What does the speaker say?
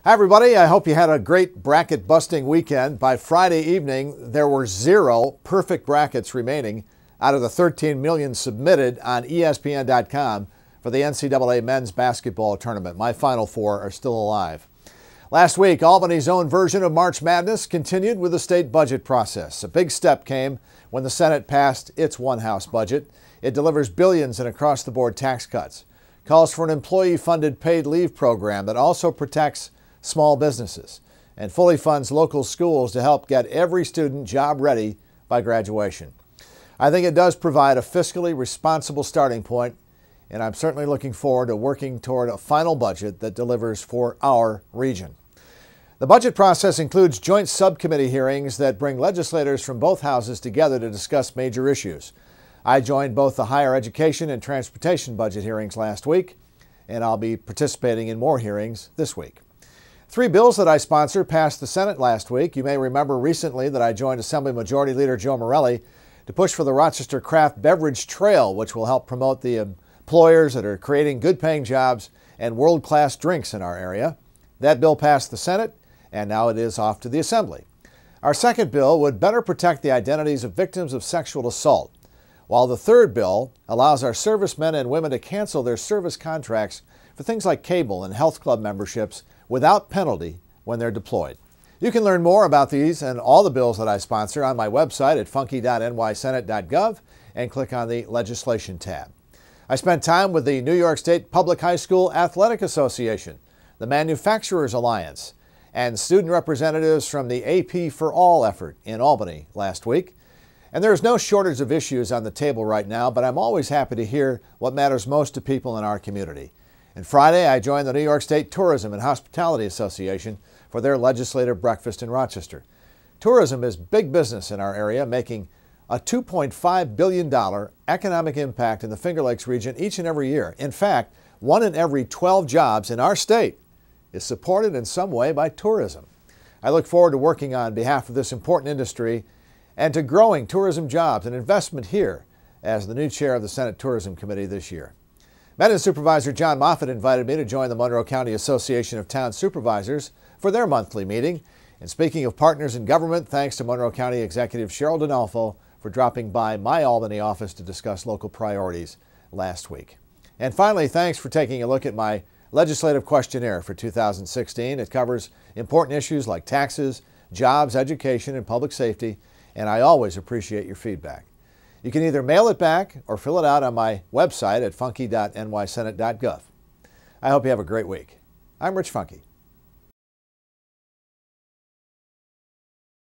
Hi everybody, I hope you had a great bracket busting weekend. By Friday evening, there were 0 perfect brackets remaining out of the 13 million submitted on ESPN.com for the NCAA men's basketball tournament. My final 4 are still alive. Last week, Albany's own version of March Madness continued with the state budget process. A big step came when the Senate passed its one-house budget. It delivers billions in across-the-board tax cuts, calls for an employee-funded paid leave program that also protects small businesses, and fully funds local schools to help get every student job ready by graduation. I think it does provide a fiscally responsible starting point, and I'm certainly looking forward to working toward a final budget that delivers for our region. The budget process includes joint subcommittee hearings that bring legislators from both houses together to discuss major issues. I joined both the higher education and transportation budget hearings last week, and I'll be participating in more hearings this week. 3 bills that I sponsor passed the Senate last week. You may remember recently that I joined Assembly Majority Leader Joe Morelli to push for the Rochester Craft Beverage Trail, which will help promote the employers that are creating good-paying jobs and world-class drinks in our area. That bill passed the Senate, and now it is off to the Assembly. Our second bill would better protect the identities of victims of sexual assault, while the third bill allows our servicemen and women to cancel their service contracts for things like cable and health club memberships without penalty when they're deployed. You can learn more about these and all the bills that I sponsor on my website at funke.nysenate.gov and click on the Legislation tab. I spent time with the New York State Public High School Athletic Association, the Manufacturers Alliance, and student representatives from the AP for All effort in Albany last week. And there is no shortage of issues on the table right now, but I'm always happy to hear what matters most to people in our community. And Friday, I joined the New York State Tourism and Hospitality Association for their legislative breakfast in Rochester. Tourism is big business in our area, making a $2.5 billion economic impact in the Finger Lakes region each and every year. In fact, 1 in every 12 jobs in our state is supported in some way by tourism. I look forward to working on behalf of this important industry and to growing tourism jobs and investment here as the new chair of the Senate Tourism Committee this year. Medicine Supervisor John Moffitt invited me to join the Monroe County Association of Town Supervisors for their monthly meeting. And speaking of partners in government, thanks to Monroe County Executive Cheryl Donalfo for dropping by my Albany office to discuss local priorities last week. And finally, thanks for taking a look at my legislative questionnaire for 2016. It covers important issues like taxes, jobs, education, and public safety, and I always appreciate your feedback. You can either mail it back or fill it out on my website at funke.nysenate.gov. I hope you have a great week. I'm Rich Funke.